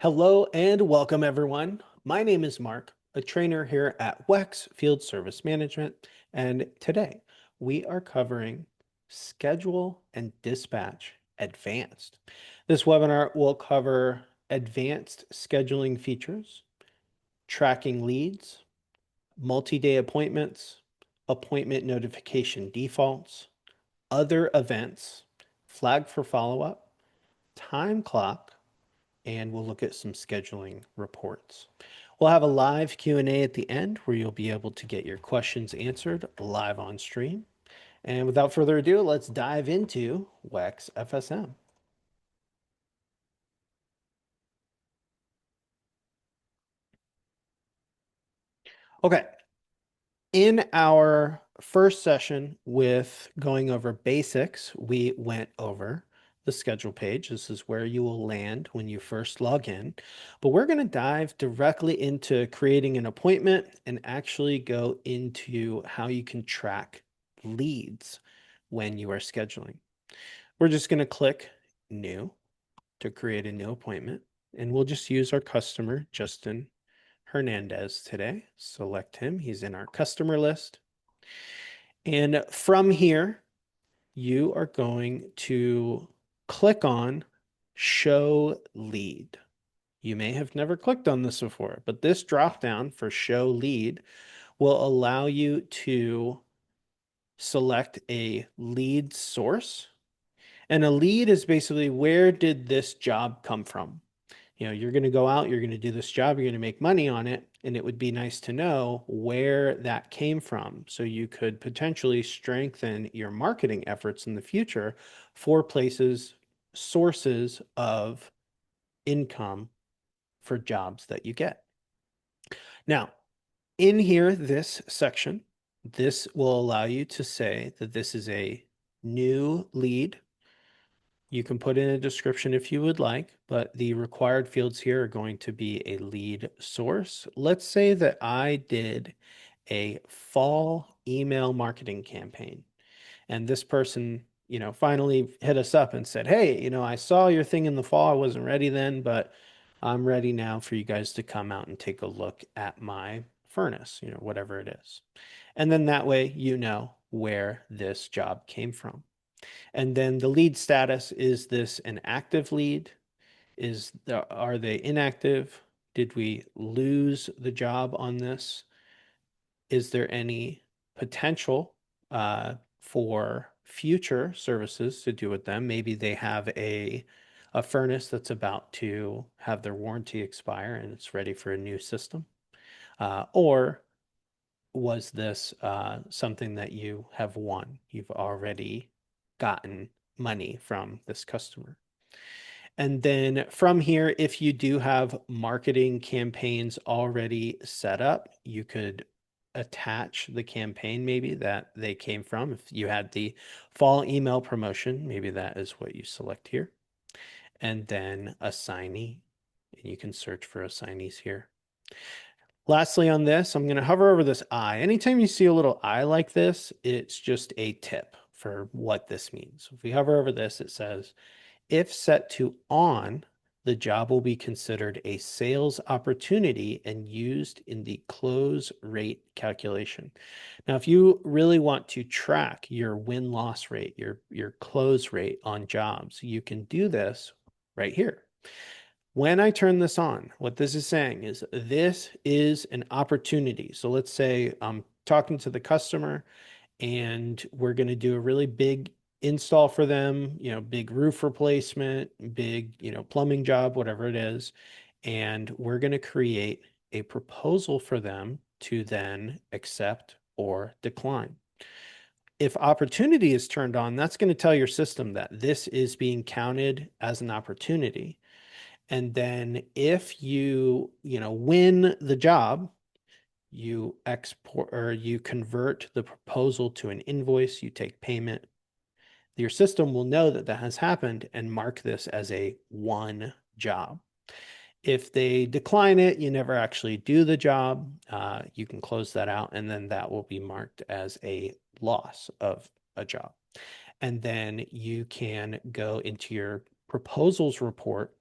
Hello and welcome, everyone. My name is Mark, a trainer here at WEX Field Service Management, and today we are covering Schedule and Dispatch Advanced. This webinar will cover advanced scheduling features, tracking leads, multi-day appointments, appointment notification defaults, other events, flag for follow-up, time clock, and we'll look at some scheduling reports. We'll have a live Q&A at the end where you'll be able to get your questions answered live on stream. And without further ado, let's dive into WEX FSM. Okay, in our first session with going over basics, we went over the schedule page. This is where you will land when you first log in. But we're going to dive directly into creating an appointment and actually go into how you can track leads when you are scheduling. We're just going to click New to create a new appointment, and we'll just use our customer, Justin Hernandez today. Select him. He's in our customer list. And from here, you are going to click on Show Lead. You may have never clicked on this before, but this dropdown for Show Lead will allow you to select a lead source. And a lead is basically, where did this job come from? You're going to go out, you're going to do this job, you're going to make money on it, and it would be nice to know where that came from so you could potentially strengthen your marketing efforts in the future for sources of income for jobs that you get. Now, in here, this section, this will allow you to say that this is a new lead. You can put in a description if you would like, but the required fields here are going to be a lead source. Let's say that I did a fall email marketing campaign, and this person, finally hit us up and said, hey, I saw your thing in the fall. I wasn't ready then, but I'm ready now for you guys to come out and take a look at my furnace, whatever it is. And then that way, where this job came from. And then the lead status, is this an active lead? Are they inactive? Did we lose the job on this? Is there any potential for future services to do with them? Maybe they have a furnace that's about to have their warranty expire and it's ready for a new system. Or was this something that you have won? You've already gotten money from this customer. And then from here, if you do have marketing campaigns already set up, you could attach the campaign maybe that they came from. If you had the fall email promotion, maybe that is what you select here. And then assignee, and you can search for assignees here. Lastly on this, I'm going to hover over this eye. Anytime you see a little eye like this, it's just a tip for what this means. If we hover over this, it says, if set to on, the job will be considered a sales opportunity and used in the close rate calculation. Now, if you really want to track your win-loss rate, your close rate on jobs, you can do this right here. When I turn this on, what this is saying is this is an opportunity. So let's say I'm talking to the customer and we're going to do a really big install for them, big roof replacement, big, plumbing job, whatever it is. And we're going to create a proposal for them to then accept or decline. If opportunity is turned on, that's going to tell your system that this is being counted as an opportunity. And then if you, win the job, you export or you convert the proposal to an invoice, you take payment. Your system will know that that has happened and mark this as a won job. If they decline it, you never actually do the job. You can close that out, and then that will be marked as a loss of a job. And then you can go into your proposals report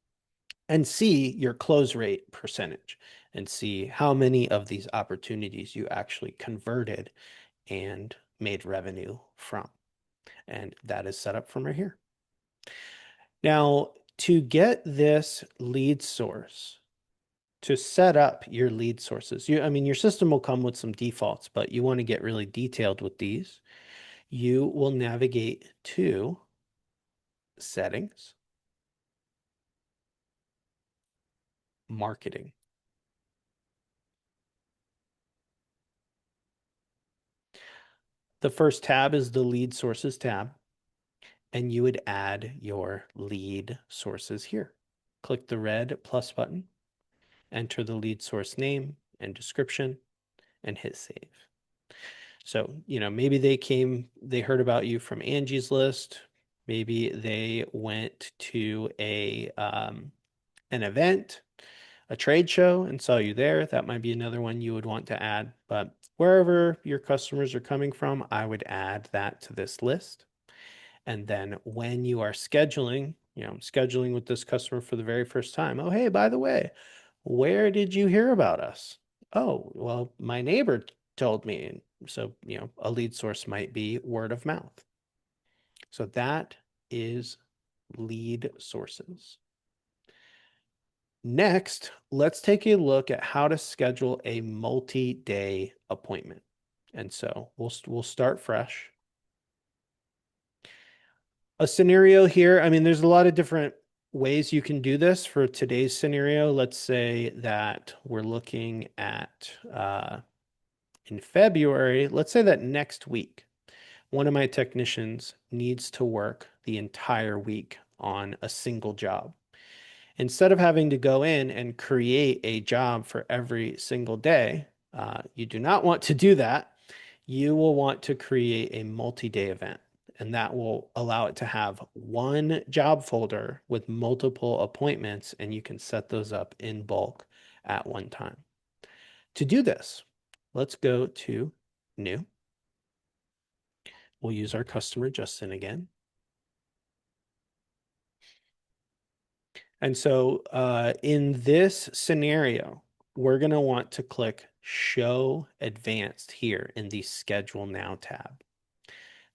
and see your close rate percentage and see how many of these opportunities you actually converted and made revenue from. And that is set up from right here. Now, to get this lead source, to set up your lead sources, I mean, your system will come with some defaults, but you want to get really detailed with these. You will navigate to Settings, Marketing. The first tab is the Lead Sources tab, and you would add your lead sources here. Click the red plus button, enter the lead source name and description, and hit save. So, maybe they heard about you from Angie's List. Maybe they went to an event, a trade show, and saw you there. That might be another one you would want to add. But wherever your customers are coming from, I would add that to this list. And then when you are scheduling, scheduling with this customer for the very first time. Oh, hey, by the way, where did you hear about us? Oh, well, my neighbor told me. So, a lead source might be word of mouth. So that is lead sources. Next, let's take a look at how to schedule a multi-day appointment. And so we'll start fresh. A scenario here, I mean, there's a lot of different ways you can do this for today's scenario. Let's say that we're looking at in February, let's say that next week, one of my technicians needs to work the entire week on a single job. Instead of having to go in and create a job for every single day, you do not want to do that. You will want to create a multi-day event, and that will allow it to have one job folder with multiple appointments, and you can set those up in bulk at one time. To do this, let's go to New. We'll use our customer Justin again. And so in this scenario, we're going to want to click Show Advanced here in the Schedule Now tab.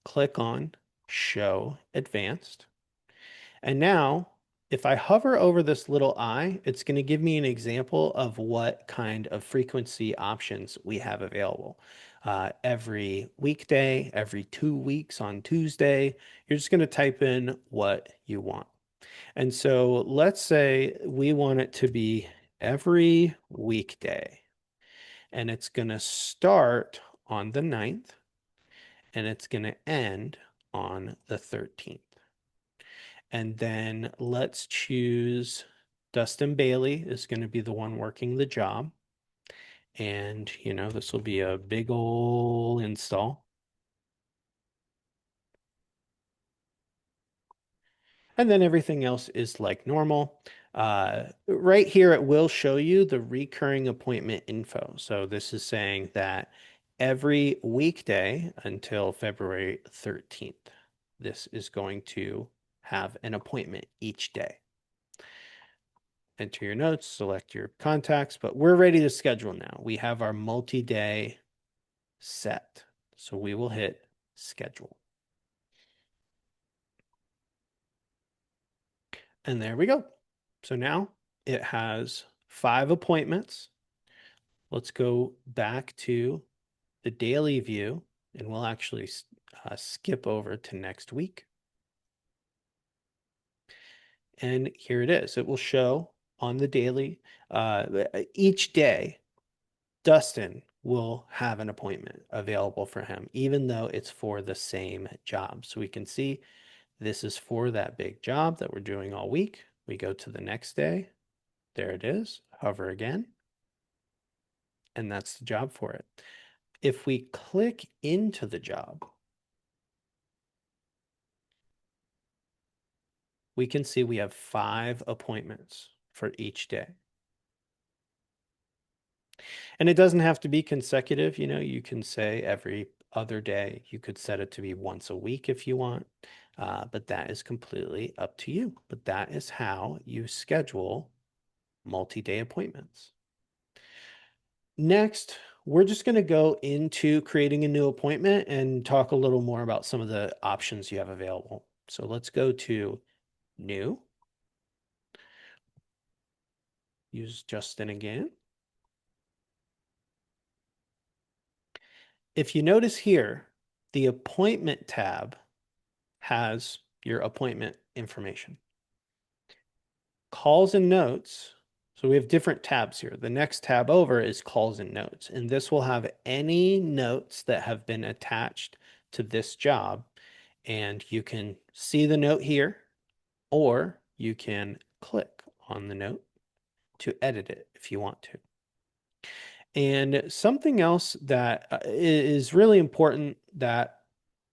Click on Show Advanced. And now, if I hover over this little eye, it's going to give me an example of what kind of frequency options we have available. Every weekday, every 2 weeks on Tuesday, you're just going to type in what you want. And so let's say we want it to be every weekday, and it's going to start on the 9th, and it's going to end on the 13th. And then let's choose Dustin Bailey is going to be the one working the job. And, this will be a big ol' install. And then everything else is like normal. Right here, it will show you the recurring appointment info. So this is saying that every weekday until February 13th, this is going to have an appointment each day. Enter your notes, select your contacts, but we're ready to schedule now. We have our multi-day set. So we will hit schedule. And there we go. So now it has 5 appointments. Let's go back to the daily view, and we'll actually skip over to next week. And here it is. It will show on the daily, each day, Dustin will have an appointment available for him, even though it's for the same job. So we can see this is for that big job that we're doing all week. We go to the next day. There it is. Hover again. And that's the job for it. If we click into the job, we can see we have 5 appointments for each day. And it doesn't have to be consecutive. You can say every other day. You could set it to be once a week if you want, but that is completely up to you. But that is how you schedule multi-day appointments. Next, we're just going to go into creating a new appointment and talk a little more about some of the options you have available. So let's go to New, use Justin again. If you notice here, the Appointment tab has your appointment information. Calls and Notes. So we have different tabs here. The next tab over is Calls and Notes, and this will have any notes that have been attached to this job. And you can see the note here, or you can click on the note to edit it if you want to. And something else that is really important that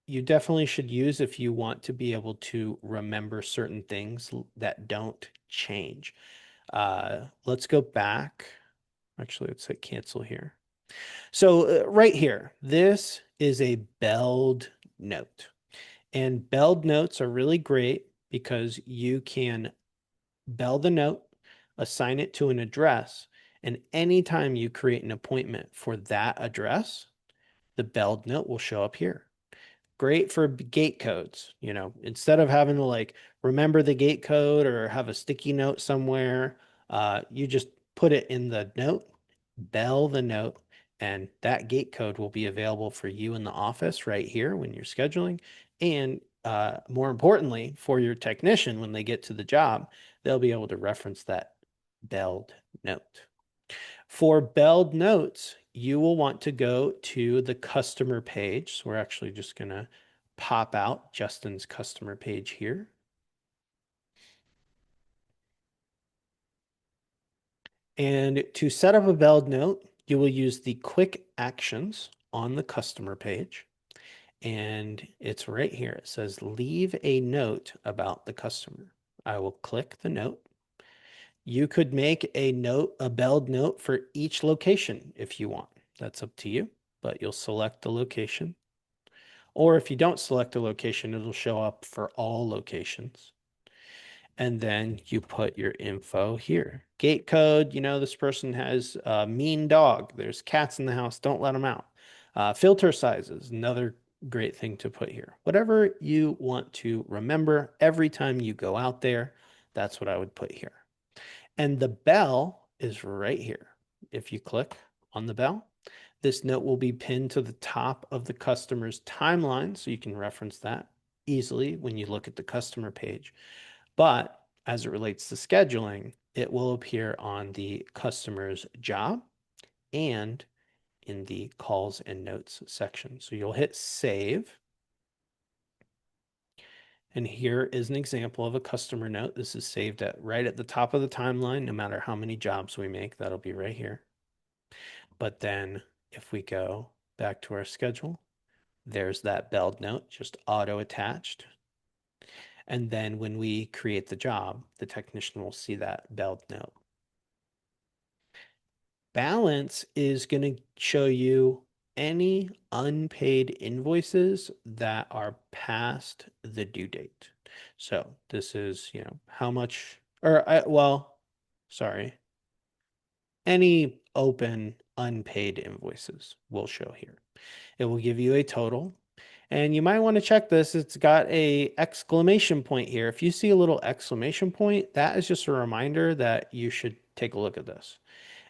you definitely should use if you want to be able to remember certain things that don't change. Let's go back. Actually, let's hit cancel here. So right here, this is a belled note. And belled notes are really great because you can bell the note, assign it to an address, and anytime you create an appointment for that address, the belled note will show up here. Great for gate codes. Instead of having to like remember the gate code or have a sticky note somewhere, you just put it in the note, bell the note, and that gate code will be available for you in the office right here when you're scheduling. And more importantly, for your technician, when they get to the job, they'll be able to reference that belled note. For belled notes, you will want to go to the customer page. So we're actually just going to pop out Justin's customer page here. And to set up a belled note, you will use the quick actions on the customer page. And it's right here. It says leave a note about the customer. I will click the note. You could make a belled note for each location if you want. That's up to you, but you'll select the location. Or if you don't select a location, it'll show up for all locations. And then you put your info here. Gate code, this person has a mean dog. There's cats in the house. Don't let them out. Filter sizes, another great thing to put here. Whatever you want to remember every time you go out there, that's what I would put here. And the bell is right here. If you click on the bell, this note will be pinned to the top of the customer's timeline, so you can reference that easily when you look at the customer page. But as it relates to scheduling, it will appear on the customer's job and in the calls and notes section. So you'll hit save. And here is an example of a customer note. This is saved right at the top of the timeline. No matter how many jobs we make, that'll be right here. But then if we go back to our schedule, there's that belled note just auto attached. And then when we create the job, the technician will see that belled note. Balance is going to show you any unpaid invoices that are past the due date. So this is, how much, sorry, any open unpaid invoices will show here. It will give you a total. And you might want to check this. It's got a exclamation point here. If you see a little exclamation point, that is just a reminder that you should take a look at this.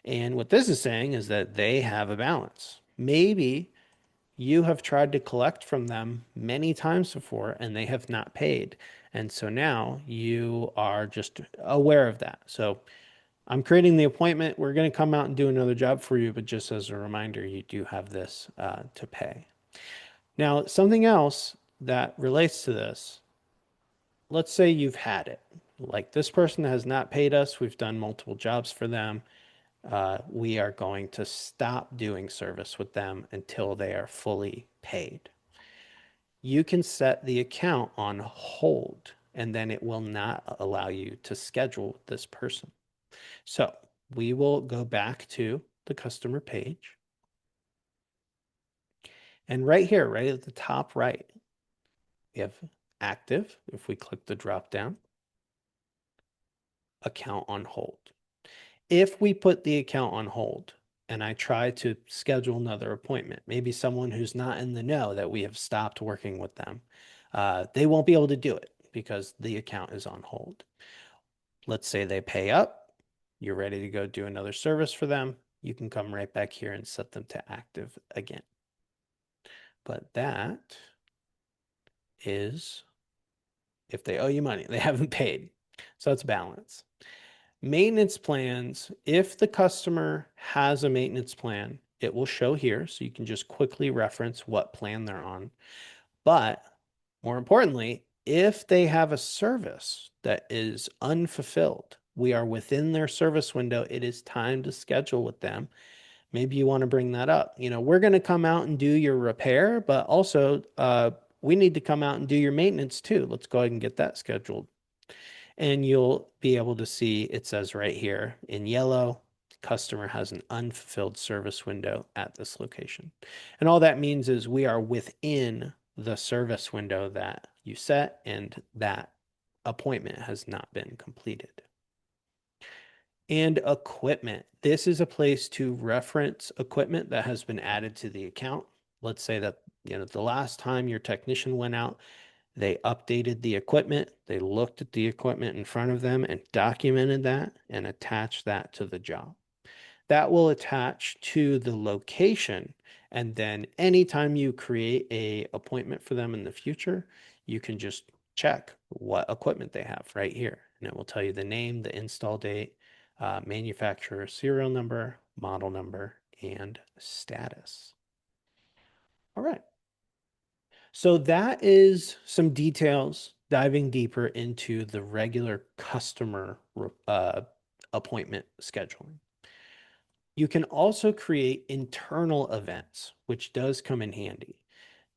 And what this is saying is that they have a balance. Maybe you have tried to collect from them many times before and they have not paid. And so now you are just aware of that. So I'm creating the appointment. We're going to come out and do another job for you, but just as a reminder, you do have this to pay. Now, something else that relates to this, let's say you've had it. Like this person has not paid us. We've done multiple jobs for them. We are going to stop doing service with them until they are fully paid. You can set the account on hold, and then it will not allow you to schedule this person. So we will go back to the customer page. And right here, right at the top right, we have active. If we click the drop down, account on hold. If we put the account on hold and I try to schedule another appointment, maybe someone who's not in the know that we have stopped working with them, they won't be able to do it because the account is on hold. Let's say they pay up, you're ready to go do another service for them. You can come right back here and set them to active again. But that is if they owe you money, they haven't paid. So that's balance. Maintenance plans, if the customer has a maintenance plan, it will show here. So you can just quickly reference what plan they're on. But more importantly, if they have a service that is unfulfilled, we are within their service window. It is time to schedule with them. Maybe you want to bring that up. We're going to come out and do your repair, but also we need to come out and do your maintenance too. Let's go ahead and get that scheduled. And you'll be able to see it says right here in yellow, customer has an unfulfilled service window at this location. And all that means is we are within the service window that you set and that appointment has not been completed. And equipment. This is a place to reference equipment that has been added to the account. Let's say that, the last time your technician went out, they updated the equipment, they looked at the equipment in front of them and documented that and attached that to the job. That will attach to the location. And then anytime you create a appointment for them in the future, you can just check what equipment they have right here. And it will tell you the name, the install date, manufacturer serial number, model number, and status. All right. So that is some details diving deeper into the regular customer appointment scheduling. You can also create internal events, which does come in handy.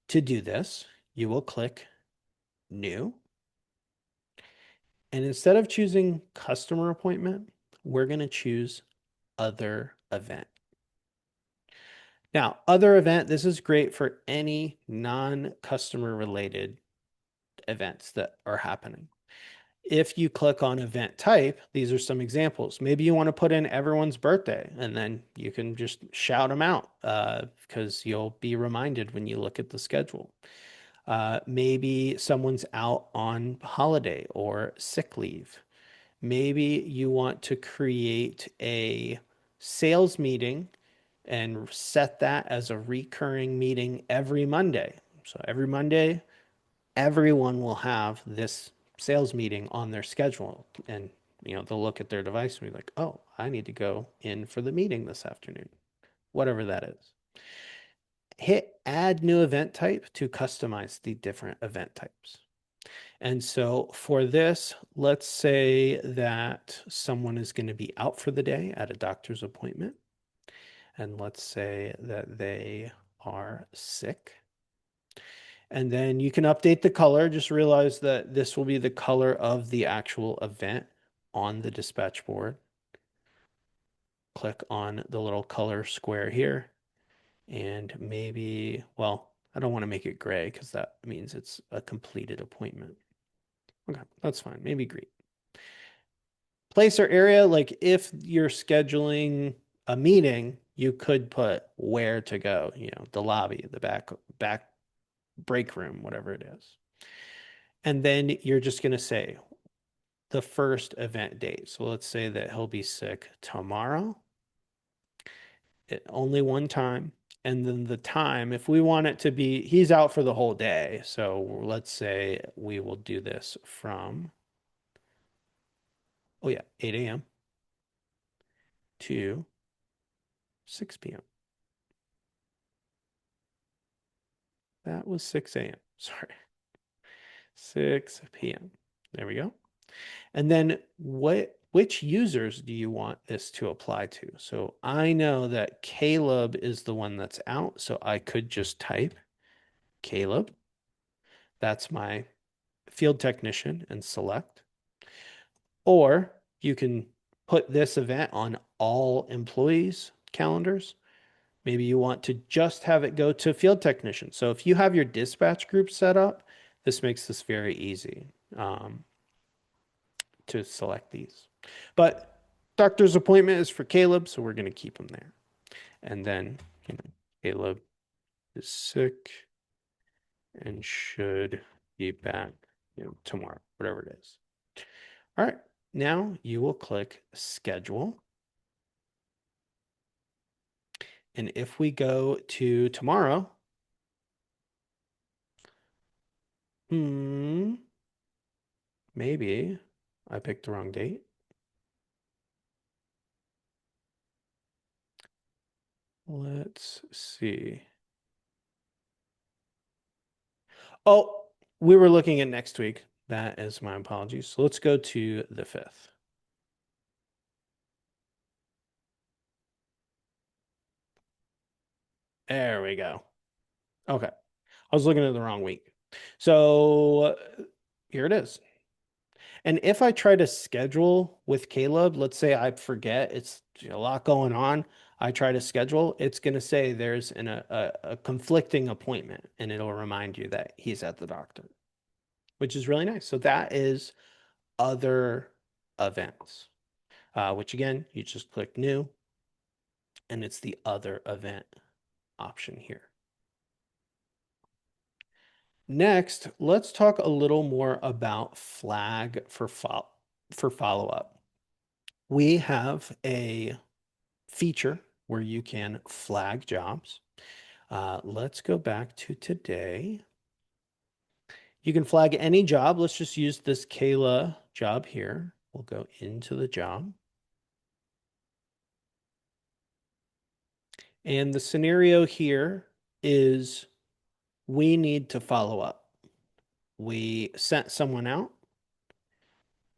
To do this, you will click New. And instead of choosing customer appointment, we're going to choose Other Event. Now, Other Event, this is great for any non-customer related events that are happening. If you click on event type, these are some examples. Maybe you want to put in everyone's birthday and then you can just shout them out because you'll be reminded when you look at the schedule. Maybe someone's out on holiday or sick leave. Maybe you want to create a sales meeting and set that as a recurring meeting every Monday. So every Monday, everyone will have this sales meeting on their schedule. And, they'll look at their device and be like, oh, I need to go in for the meeting this afternoon, whatever that is. Hit add new event type to customize the different event types. And so for this, let's say that someone is going to be out for the day at a doctor's appointment. And let's say that they are sick. And then you can update the color. Just realize that this will be the color of the actual event on the dispatch board. Click on the little color square here. And maybe, well, I don't want to make it gray because that means it's a completed appointment. Okay, that's fine. Maybe green. Place or area, like if you're scheduling a meeting, you could put where to go, the lobby, the back break room, whatever it is. And then you're just going to say the first event date. So let's say that he'll be sick tomorrow, only one time. And then the time, if we want it to be, he's out for the whole day. So let's say we will do this from, 8 a.m. to 6 p.m. That was 6 a.m. Sorry. 6 p.m. There we go. And then which users do you want this to apply to? So I know that Caleb is the one that's out, so I could just type Caleb. That's my field technician and select. Or you can put this event on all employees' calendars. Maybe you want to just have it go to field technician. So if you have your dispatch group set up, this makes this very easy to select these. But Doctor's appointment is for Caleb, so we're going to keep him there. And then, Caleb is sick and should be back, tomorrow, whatever it is. All right. Now you will click schedule. And if we go to tomorrow, maybe I picked the wrong date. Let's see. Oh, we were looking at next week. That is my apologies. So let's go to the 5th. There we go. Okay. I was looking at the wrong week. So here it is. And if I try to schedule with Caleb, let's say I forget, it's a lot going on. I try to schedule, it's going to say there's a conflicting appointment, and it'll remind you that he's at the doctor, which is really nice. So that is other events, which again, you just click new, and it's the other event option here. Next, let's talk a little more about flag for follow-up. We have a feature where you can flag jobs. Let's go back to today. You can flag any job. Let's just use this Kayla job here. We'll go into the job. And the scenario here is we need to follow up. We sent someone out.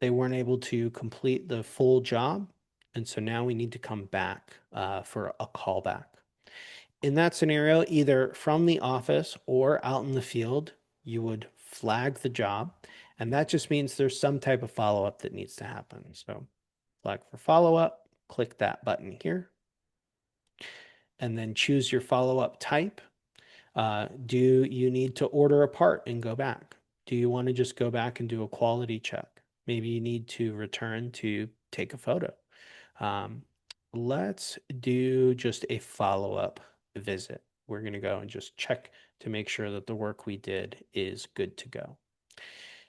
They weren't able to complete the full job. And so now we need to come back for a callback. In that scenario, either from the office or out in the field, you would flag the job. And that just means there's some type of follow-up that needs to happen. So flag for follow-up, click that button here, and then choose your follow-up type. Do you need to order a part and go back? Do you want to just go back and do a quality check? Maybe you need to return to take a photo. Let's do just a follow-up visit. We're going to go and just check to make sure that the work we did is good to go.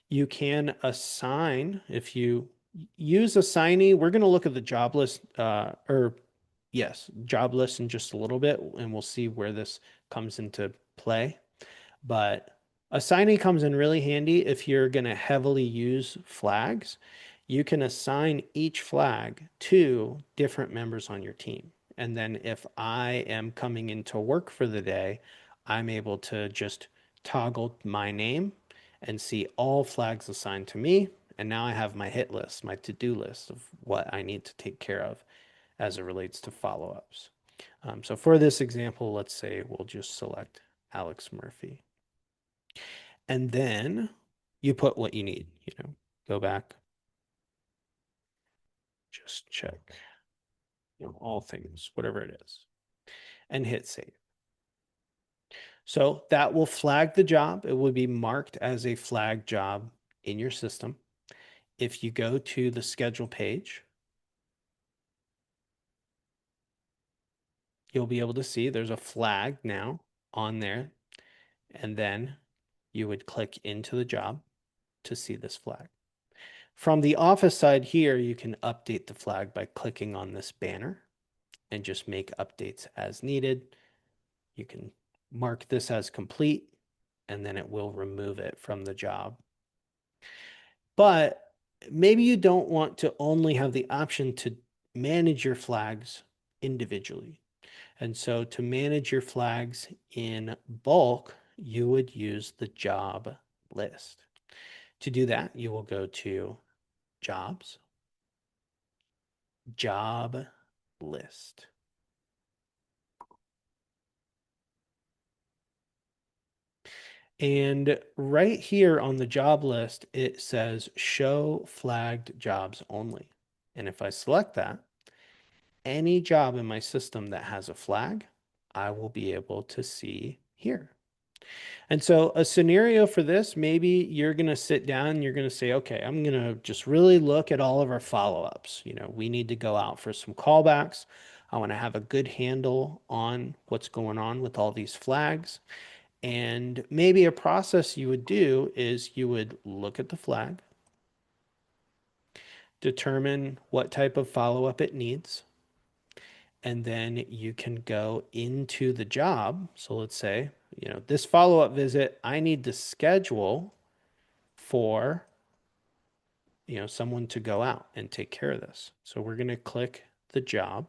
You can assign, if you use assignee, we're going to look at the job list, job list in just a little bit, and we'll see where this comes into play. But assignee comes in really handy if you're going to heavily use flags. You can assign each flag to different members on your team. And then if I am coming into work for the day, I'm able to just toggle my name and see all flags assigned to me. And now I have my hit list, my to-do list of what I need to take care of as it relates to follow-ups. So for this example, let's say we'll just select Alex Murphy. And then you put what you need, go back, just check, all things, whatever it is, and hit save. So that will flag the job. It will be marked as a flag job in your system. If you go to the schedule page, you'll be able to see there's a flag now on there. And then you would click into the job to see this flag. From the office side here, you can update the flag by clicking on this banner and just make updates as needed. You can mark this as complete, and then it will remove it from the job. But maybe you don't want to only have the option to manage your flags individually. And so to manage your flags in bulk, you would use the job list. To do that, you will go to Jobs, Job List. And right here on the job list, it says show flagged jobs only. And if I select that, any job in my system that has a flag, I will be able to see here. And so a scenario for this, maybe you're going to sit down and you're going to say, okay, I'm going to just really look at all of our follow-ups. We need to go out for some callbacks. I want to have a good handle on what's going on with all these flags. And maybe a process you would do is you would look at the flag, determine what type of follow-up it needs, and then you can go into the job. So let's say, this follow-up visit, I need to schedule for, someone to go out and take care of this. So we're going to click the job.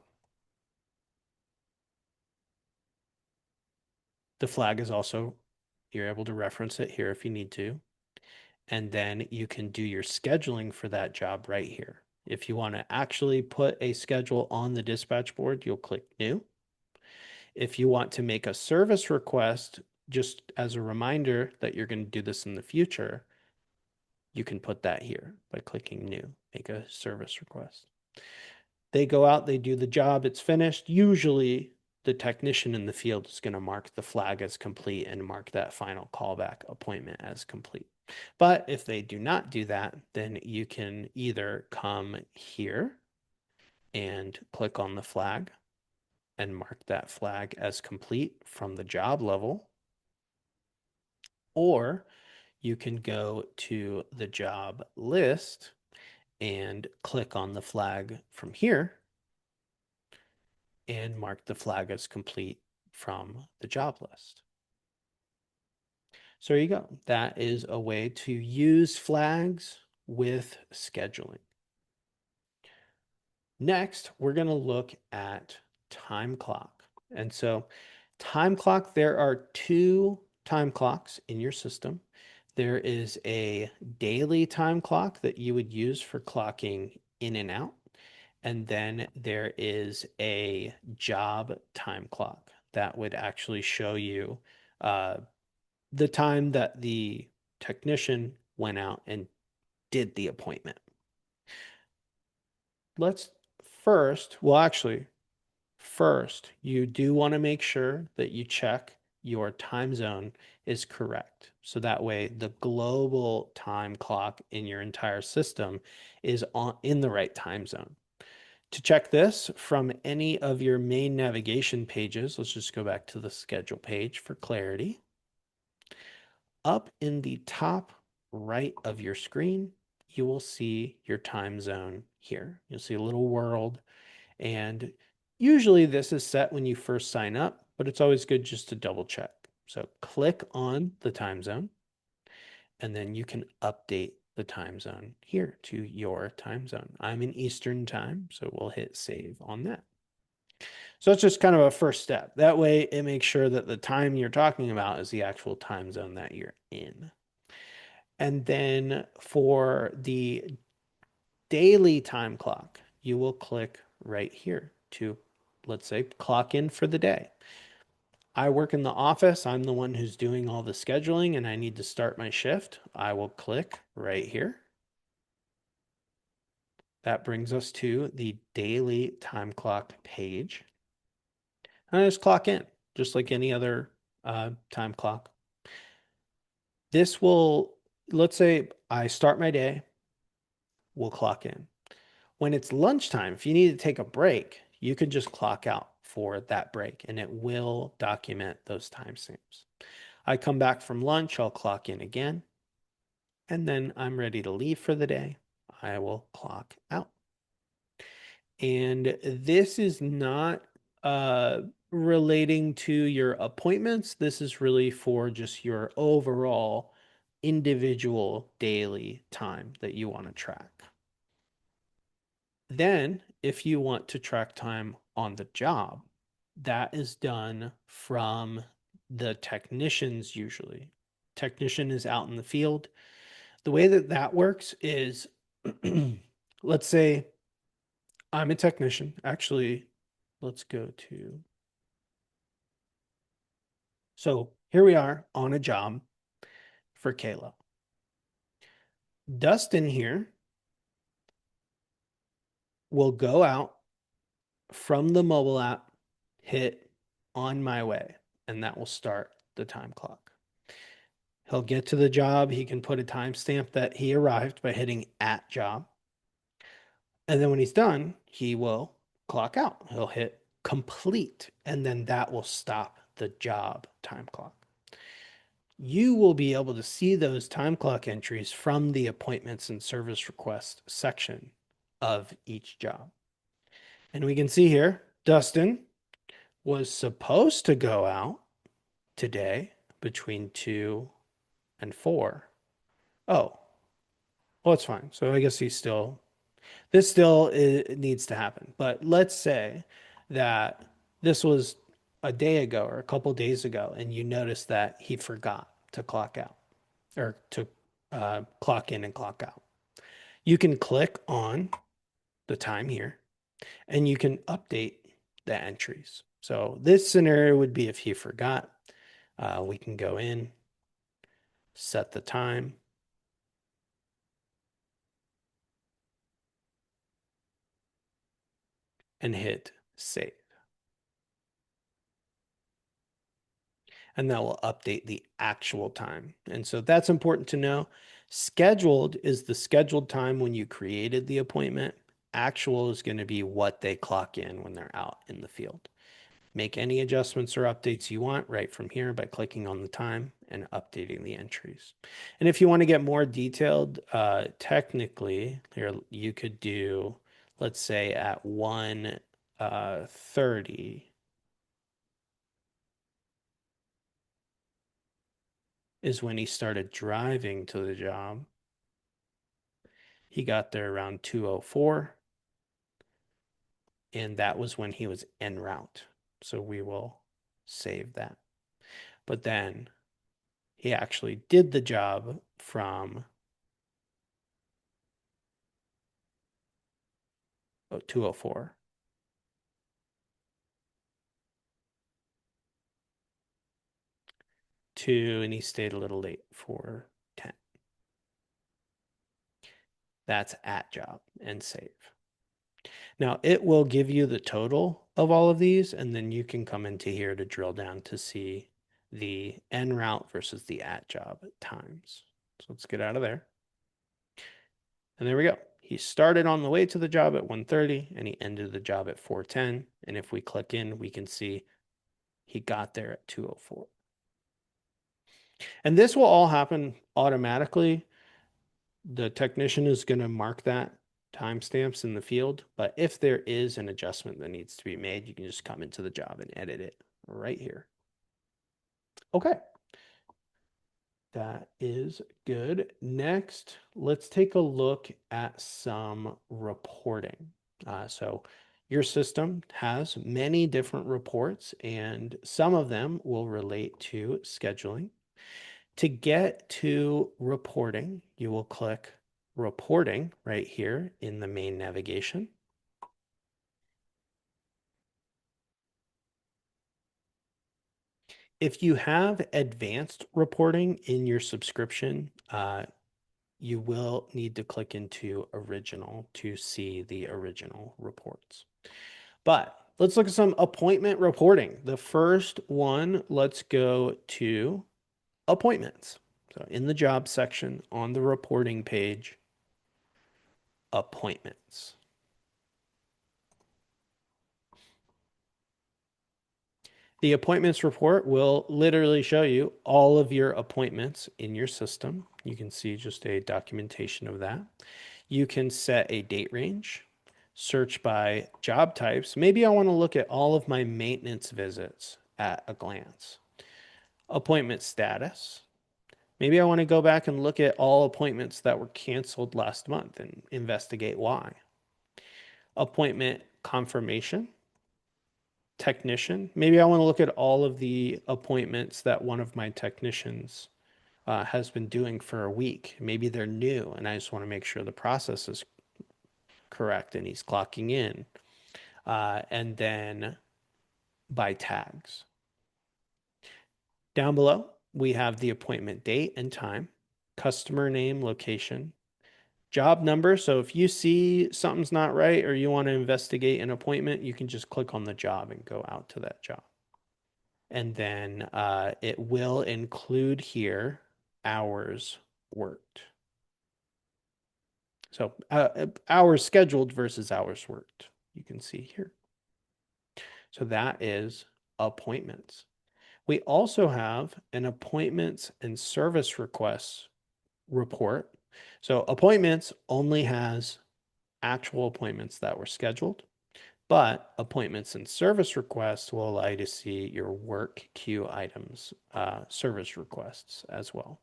The flag is also, you're able to reference it here if you need to. And then you can do your scheduling for that job right here. If you want to actually put a schedule on the dispatch board, you'll click new. If you want to make a service request, just as a reminder that you're going to do this in the future, you can put that here by clicking new, make a service request. They go out, they do the job, it's finished. Usually the technician in the field is going to mark the flag as complete and mark that final callback appointment as complete. But if they do not do that, then you can either come here and click on the flag and mark that flag as complete from the job level, or you can go to the job list and click on the flag from here and mark the flag as complete from the job list. So there you go. That is a way to use flags with scheduling. Next, we're going to look at time clock. And so time clock, there are two time clocks in your system. There is a daily time clock that you would use for clocking in and out. And then there is a job time clock that would actually show you the time that the technician went out and did the appointment. Let's first, well, actually, first, you do want to make sure that you check your time zone is correct. So that way the global time clock in your entire system is in the right time zone. To check this from any of your main navigation pages, let's just go back to the schedule page for clarity. Up in the top right of your screen, you will see your time zone here. You'll see a little world, and usually this is set when you first sign up, but it's always good just to double check. So click on the time zone, and then you can update the time zone here to your time zone. I'm in Eastern time, so we'll hit save on that. So that's just kind of a first step. That way it makes sure that the time you're talking about is the actual time zone that you're in. And then for the daily time clock, you will click right here to, let's say, clock in for the day. I work in the office. I'm the one who's doing all the scheduling and I need to start my shift. I will click right here. That brings us to the daily time clock page. And I just clock in, just like any other time clock. This will, let's say I start my day, we'll clock in. When it's lunchtime, if you need to take a break, you can just clock out for that break and it will document those timestamps. I come back from lunch, I'll clock in again, and then I'm ready to leave for the day. I will clock out. And this is not relating to your appointments. This is really for just your overall individual daily time that you want to track. Then, if you want to track time on the job, that is done from the technicians usually. Technician is out in the field. The way that that works is, let's say I'm a technician. Actually, let's go to, so here we are on a job for Kayla. Dustin here will go out from the mobile app, hit on my way, and that will start the time clock. He'll get to the job. He can put a timestamp that he arrived by hitting at job. And then when he's done, he will clock out. He'll hit complete, and then that will stop the job time clock. You will be able to see those time clock entries from the appointments and service request section of each job. And we can see here, Dustin was supposed to go out today between 2 and 4. Oh, well, it's fine. So I guess this still needs to happen. But let's say that this was a day ago or a couple days ago, and you notice that he forgot to clock out or to clock in and clock out. You can click on the time here and you can update the entries. So this scenario would be if he forgot. We can go in, set the time, and hit save. And that will update the actual time. And so that's important to know. Scheduled is the scheduled time when you created the appointment. Actual is going to be what they clock in when they're out in the field. Make any adjustments or updates you want right from here by clicking on the time and updating the entries. And if you want to get more detailed, technically, here you could do, let's say at 1:30 is when he started driving to the job. He got there around 2:04, and that was when he was en route. So we will save that. But then he actually did the job from 2:04 and he stayed a little late for 10. That's at job and save. Now it will give you the total of all of these, and then you can come into here to drill down to see the en route versus the at job times. So let's get out of there. And there we go. He started on the way to the job at 1:30 and he ended the job at 4:10. And if we click in, we can see he got there at 2:04. And this will all happen automatically. The technician is going to mark that timestamps in the field. But if there is an adjustment that needs to be made, you can just come into the job and edit it right here. Okay. That is good. Next, let's take a look at some reporting. So your system has many different reports, and some of them will relate to scheduling. To get to reporting, you will click reporting right here in the main navigation. If you have advanced reporting in your subscription, you will need to click into original to see the original reports. But let's look at some appointment reporting. The first one, let's go to appointments. So in the job section on the reporting page, appointments. The appointments report will literally show you all of your appointments in your system. You can see just a documentation of that. You can set a date range, search by job types. Maybe I want to look at all of my maintenance visits at a glance. Appointment status. Maybe I want to go back and look at all appointments that were canceled last month and investigate why. Appointment confirmation. Technician. Maybe I want to look at all of the appointments that one of my technicians has been doing for a week. Maybe they're new and I just want to make sure the process is correct and he's clocking in. And then by tags. Down below, we have the appointment date and time, customer name, location, job number. So if you see something's not right or you want to investigate an appointment, you can just click on the job and go out to that job. And then it will include here hours worked. So hours scheduled versus hours worked. You can see here. So that is appointments. We also have an appointments and service requests report. So appointments only has actual appointments that were scheduled, but appointments and service requests will allow you to see your work queue items, service requests as well.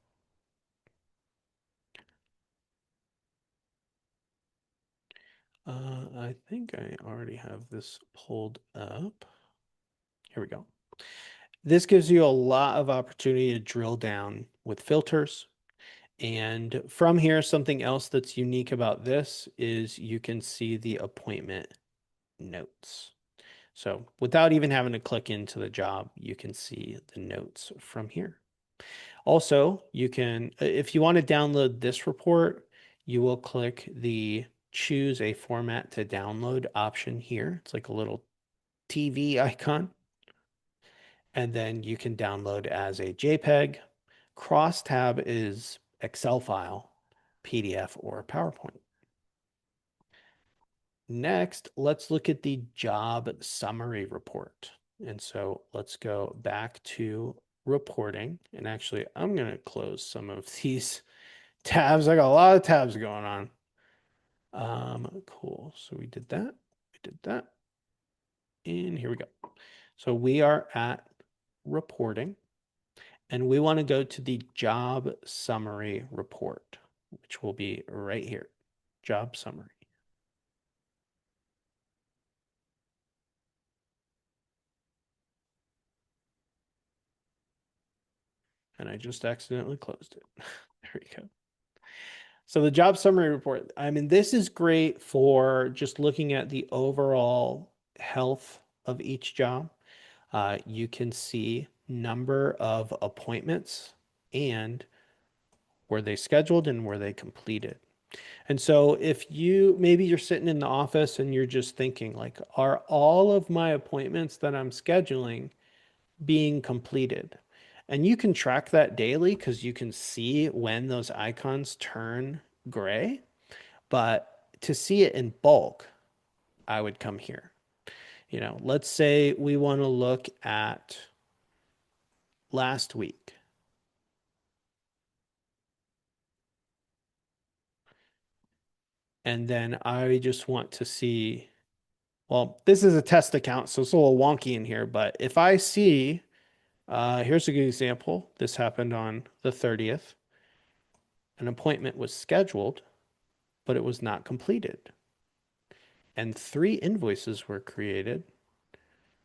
I think I already have this pulled up. Here we go. This gives you a lot of opportunity to drill down with filters. And from here, something else that's unique about this is you can see the appointment notes. So without even having to click into the job, you can see the notes from here. Also, you can, if you want to download this report, you will click the choose a format to download option here. It's like a little TV icon. And then you can download as a JPEG. Crosstab is Excel file, PDF, or PowerPoint. Next, let's look at the job summary report. And so let's go back to reporting. And actually, I'm going to close some of these tabs. I got a lot of tabs going on. Cool. So we did that. We did that. And here we go. So we are at reporting. And we want to go to the job summary report, which will be right here. Job summary. And I just accidentally closed it. There we go. So the job summary report, I mean, this is great for just looking at the overall health of each job. You can see number of appointments and were they scheduled and were they completed. And so if you maybe you're sitting in the office and you're just thinking like, are all of my appointments that I'm scheduling being completed? And you can track that daily because you can see when those icons turn gray. But to see it in bulk, I would come here. You know, let's say we want to look at last week. And then I just want to see, well, this is a test account, so it's a little wonky in here. But if I see, here's a good example. This happened on the 30th. An appointment was scheduled, but it was not completed. And 3 invoices were created.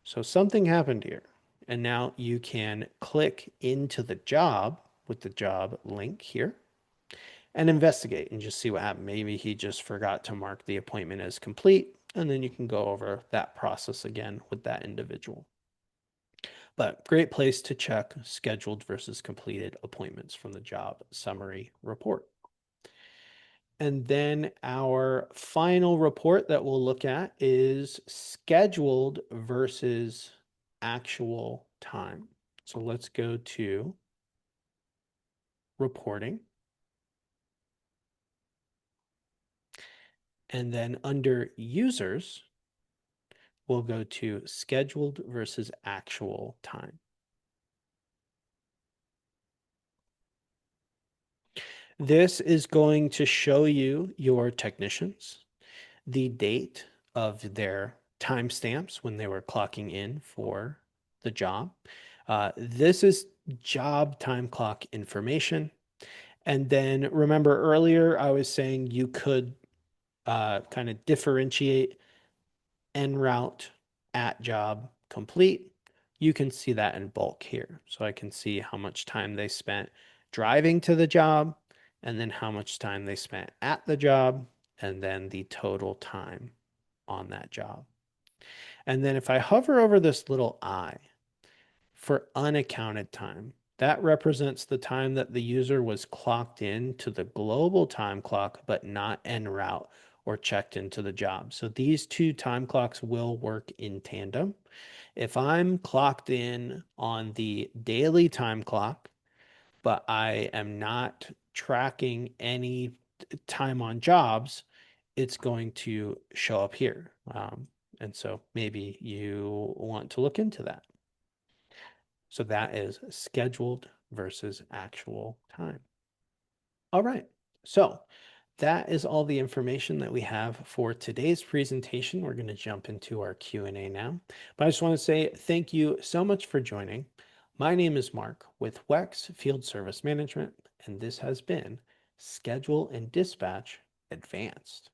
So something happened here. And now you can click into the job with the job link here and investigate and just see what happened. Maybe he just forgot to mark the appointment as complete, and then you can go over that process again with that individual. But great place to check scheduled versus completed appointments from the job summary report. And then our final report that we'll look at is scheduled versus actual time. So let's go to reporting. And then under users, we'll go to scheduled versus actual time. This is going to show you your technicians, the date of their timestamps when they were clocking in for the job. This is job time clock information. And then remember earlier, I was saying you could kind of differentiate en route at job complete. You can see that in bulk here. So I can see how much time they spent driving to the job and then how much time they spent at the job and then the total time on that job. And then if I hover over this little I for unaccounted time, that represents the time that the user was clocked in to the global time clock, but not en route or checked into the job. So these 2 time clocks will work in tandem. If I'm clocked in on the daily time clock, but I am not tracking any time on jobs, it's going to show up here. And so maybe you want to look into that. So that is scheduled versus actual time. All right. So that is all the information that we have for today's presentation. We're going to jump into our Q&A now. But I just want to say thank you so much for joining. My name is Mark with WEX Field Service Management, and this has been Schedule and Dispatch Advanced.